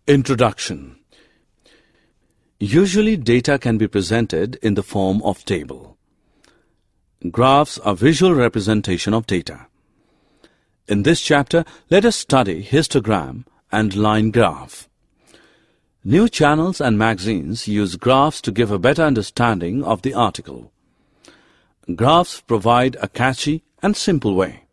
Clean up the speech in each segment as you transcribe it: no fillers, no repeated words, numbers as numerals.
Introduction. Usually data can be presented in the form of table. Graphs are visual representation of data. In this chapter, let us study histogram and line graph. New channels and magazines use graphs to give a better understanding of the article. Graphs provide a catchy and simple way.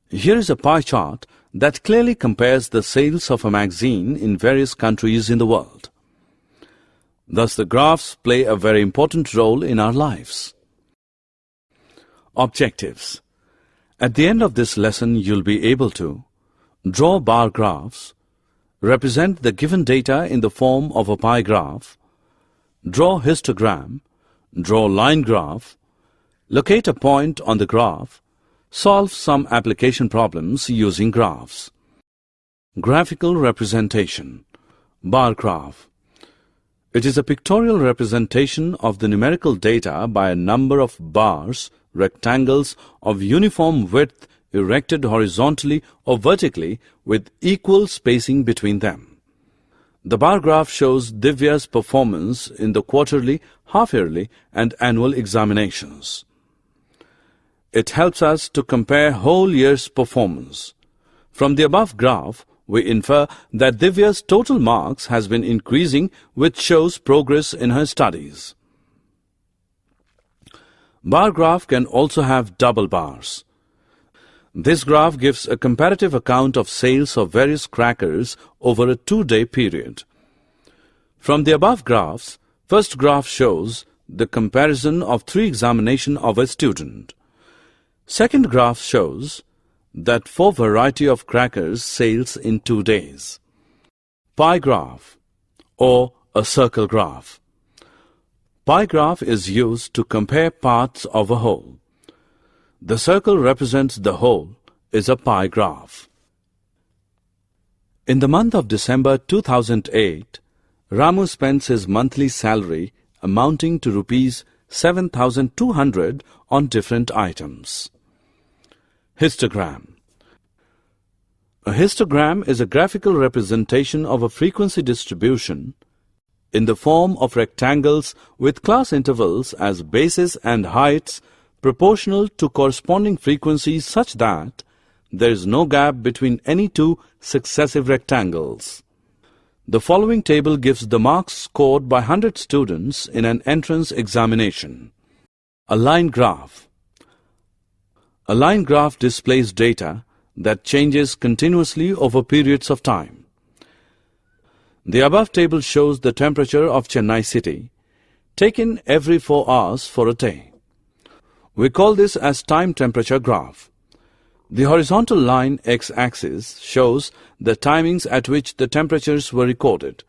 Here is a pie chart that clearly compares the sales of a magazine in various countries in the world. Thus, the graphs play a very important role in our lives. Objectives. At the end of this lesson, you'll be able to draw bar graphs, represent the given data in the form of a pie graph, draw histogram, draw line graph, locate a point on the graph, solve some application problems using graphs. Graphical representation. Bar graph. It is a pictorial representation of the numerical data by a number of bars, rectangles of uniform width erected horizontally or vertically with equal spacing between them. The bar graph shows Divya's performance in the quarterly, half-yearly and annual examinations. It helps us to compare whole year's performance. From the above graph, we infer that Divya's total marks has been increasing, which shows progress in her studies. Bar graph can also have double bars. This graph gives a comparative account of sales of various crackers over a 2-day period. From the above graphs, first graph shows the comparison of 3 examinations of a student. Second graph shows that 4 variety of crackers sales in 2 days. Pie graph or a circle graph. Pie graph is used to compare parts of a whole. The circle represents the whole is a pie graph. In the month of December 2008, Ramu spends his monthly salary amounting to Rs 7,200 on different items. Histogram. A histogram is a graphical representation of a frequency distribution in the form of rectangles with class intervals as bases and heights proportional to corresponding frequencies such that there is no gap between any 2 successive rectangles. The following table gives the marks scored by 100 students in an entrance examination. A line graph. A line graph displays data that changes continuously over periods of time. The above table shows the temperature of Chennai city, taken every 4 hours for a day. We call this as time temperature graph. The horizontal line x-axis shows the timings at which the temperatures were recorded.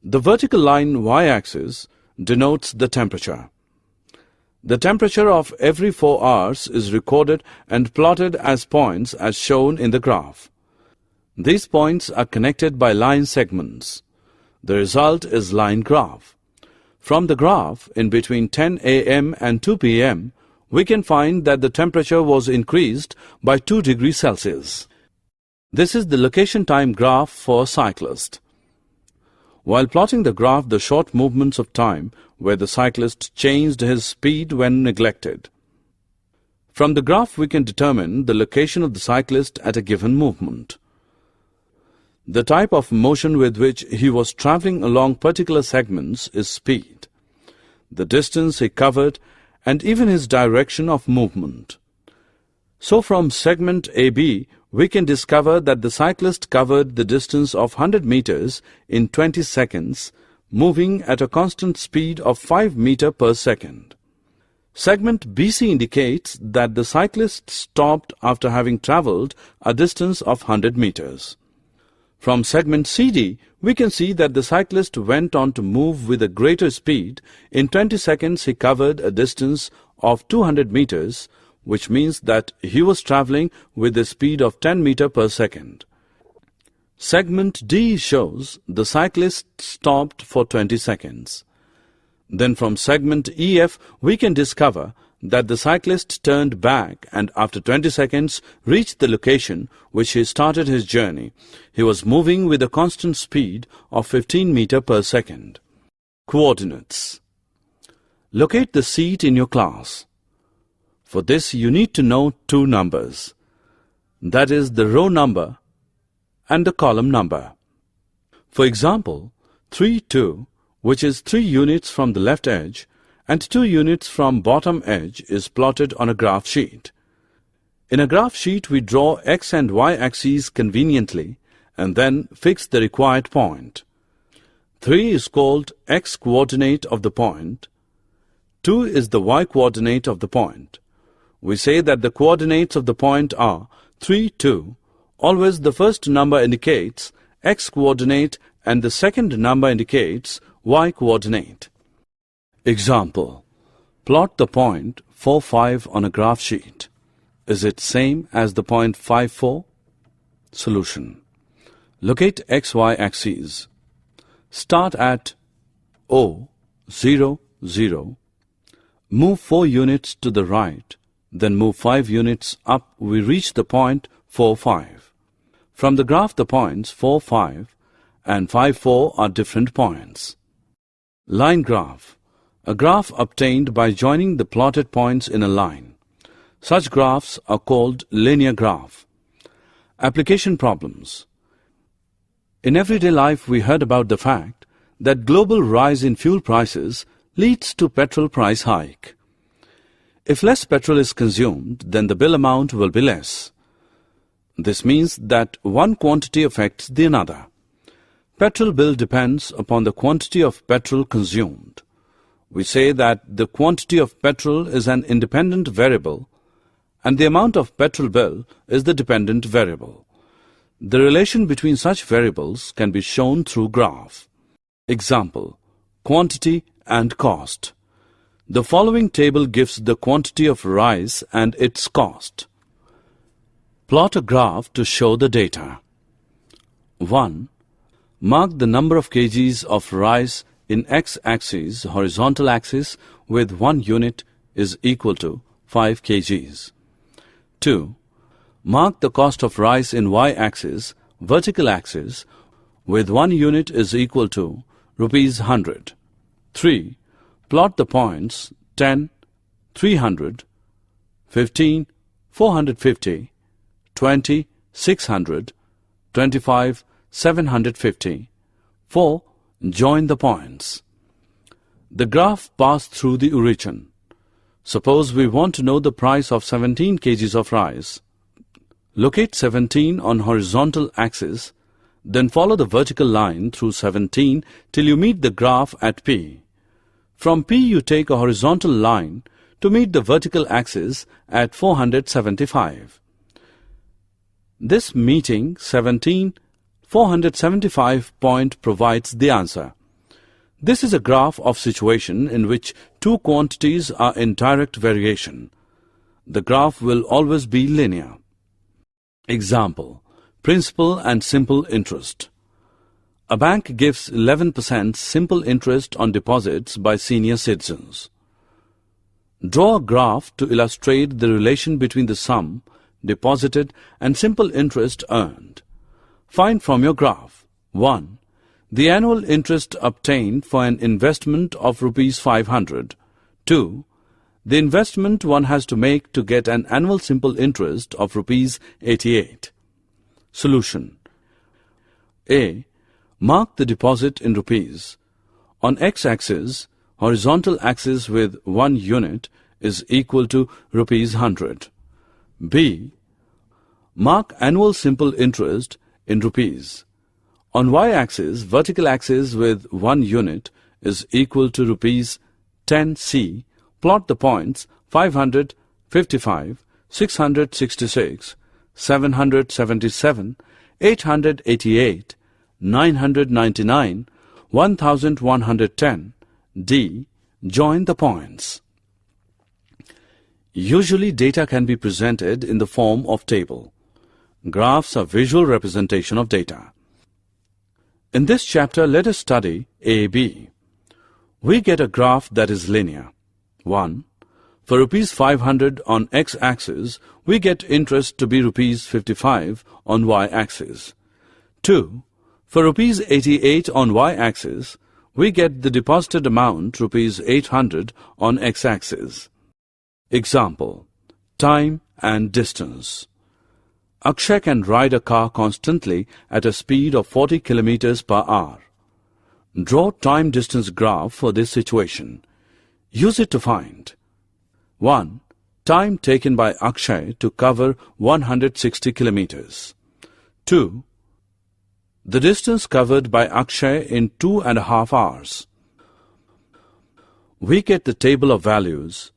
The vertical line y-axis denotes the temperature. The temperature of every 4 hours is recorded and plotted as points as shown in the graph. These points are connected by line segments. The result is line graph. From the graph, in between 10 a.m. and 2 p.m., we can find that the temperature was increased by 2 degrees Celsius. This is the location time graph for a cyclist. While plotting the graph, the short movements of time where the cyclist changed his speed when neglected. From the graph, we can determine the location of the cyclist at a given movement. The type of motion with which he was traveling along particular segments is speed, the distance he covered, and even his direction of movement. So from segment AB, we can discover that the cyclist covered the distance of 100 meters in 20 seconds, moving at a constant speed of 5 meters per second. Segment BC indicates that the cyclist stopped after having traveled a distance of 100 meters. From segment CD, we can see that the cyclist went on to move with a greater speed. In 20 seconds, he covered a distance of 200 meters, which means that he was traveling with a speed of 10 meters per second. Segment D shows the cyclist stopped for 20 seconds. Then from segment EF, we can discover that the cyclist turned back and after 20 seconds reached the location which he started his journey. He was moving with a constant speed of 15 meters per second. Coordinates. Locate the seat in your class. For this you need to know two numbers, that is the row number and the column number. For example, 3, 2, which is 3 units from the left edge and 2 units from bottom edge, is plotted on a graph sheet. In a graph sheet we draw x and y axes conveniently and then fix the required point. 3 is called x coordinate of the point. 2 is the y coordinate of the point. We say that the coordinates of the point are 3, 2. Always the first number indicates x coordinate and the second number indicates y coordinate. Example. Plot the point 4, 5 on a graph sheet. Is it same as the point 5, 4? Solution. Locate xy axes. Start at O, 0, 0. Move 4 units to the right, then move 5 units up. We reach the point 4, 5. From the graph the points 4, 5 and 5, 4 are different points. Line graph. A graph obtained by joining the plotted points in a line. Such graphs are called linear graph. Application problems. In everyday life we heard about the fact that global rise in fuel prices leads to petrol price hike. If less petrol is consumed, then the bill amount will be less. This means that one quantity affects the another. Petrol bill depends upon the quantity of petrol consumed. We say that the quantity of petrol is an independent variable and the amount of petrol bill is the dependent variable. The relation between such variables can be shown through graph. Example, quantity and cost. The following table gives the quantity of rice and its cost. Plot a graph to show the data. 1. Mark the number of kgs of rice in x-axis, horizontal axis, with 1 unit is equal to 5 kgs. 2. Mark the cost of rice in y-axis, vertical axis, with 1 unit is equal to rupees 100. 3. Plot the points 10, 300, 15, 450, 20, 600, 25, 750. 4. Join the points. The graph passed through the origin. Suppose we want to know the price of 17 kgs of rice. Locate 17 on horizontal axis, then follow the vertical line through 17 till you meet the graph at P. From P you take a horizontal line to meet the vertical axis at 475. This meeting 17, 475 point provides the answer. This is a graph of situation in which two quantities are in direct variation. The graph will always be linear. Example, principal and simple interest. A bank gives 11% simple interest on deposits by senior citizens. Draw a graph to illustrate the relation between the sum deposited and simple interest earned. Find from your graph 1. The annual interest obtained for an investment of rupees 500. 2. The investment one has to make to get an annual simple interest of rupees 88. Solution. A. Mark the deposit in rupees. On x-axis, horizontal axis with 1 unit is equal to rupees 100. B. Mark annual simple interest in rupees. On y-axis, vertical axis with 1 unit is equal to rupees 10C. Plot the points 500, 55, 666, 777, 888, 999, 1110. D. Join the points. Usually data can be presented in the form of table. Graphs are visual representation of data. In this chapter, let us study AB. We get a graph that is linear. 1. For rupees 500 on x-axis, we get interest to be rupees 55 on y-axis. 2. For rupees 88 on y-axis, we get the deposited amount rupees 800 on x-axis. Example: time and distance. Akshay can ride a car constantly at a speed of 40 km per hour. Draw time-distance graph for this situation. Use it to find 1. Time taken by Akshay to cover 160 km. 2. The distance covered by Akshay in 2.5 hours. We get the table of values.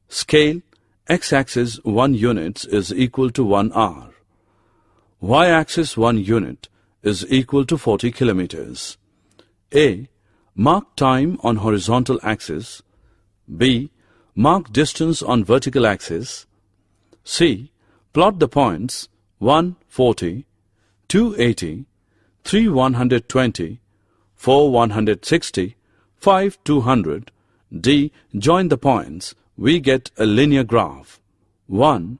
Scale: x-axis 1 units is equal to 1 hour. Y-axis 1 unit is equal to 40 kilometers. A. Mark time on horizontal axis. B. Mark distance on vertical axis. C. Plot the points 1, 40, 2, 80, 3, 120, 4, 160, 5, 200. D. Join the points. We get a linear graph. 1.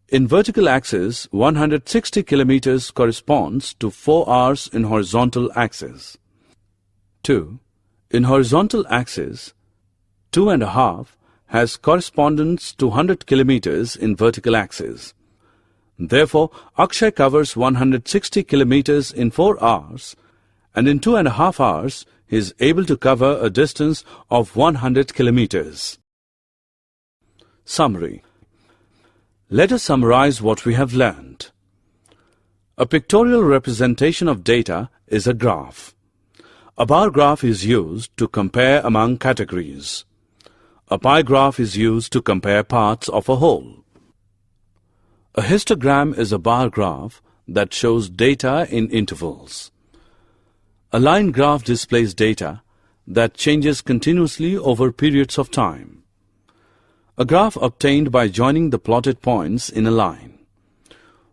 In vertical axis, 160 kilometers corresponds to 4 hours in horizontal axis. 2. In horizontal axis, 2.5 has correspondence to 100 kilometers in vertical axis. Therefore, Akshay covers 160 kilometers in 4 hours, and in 2.5 hours he is able to cover a distance of 100 kilometers. Summary. Let us summarize what we have learned. A pictorial representation of data is a graph. A bar graph is used to compare among categories. A pie graph is used to compare parts of a whole. A histogram is a bar graph that shows data in intervals. A line graph displays data that changes continuously over periods of time. A graph obtained by joining the plotted points in a line.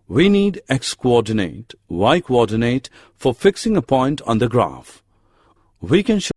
We need x-coordinate, y-coordinate for fixing a point on the graph. We can show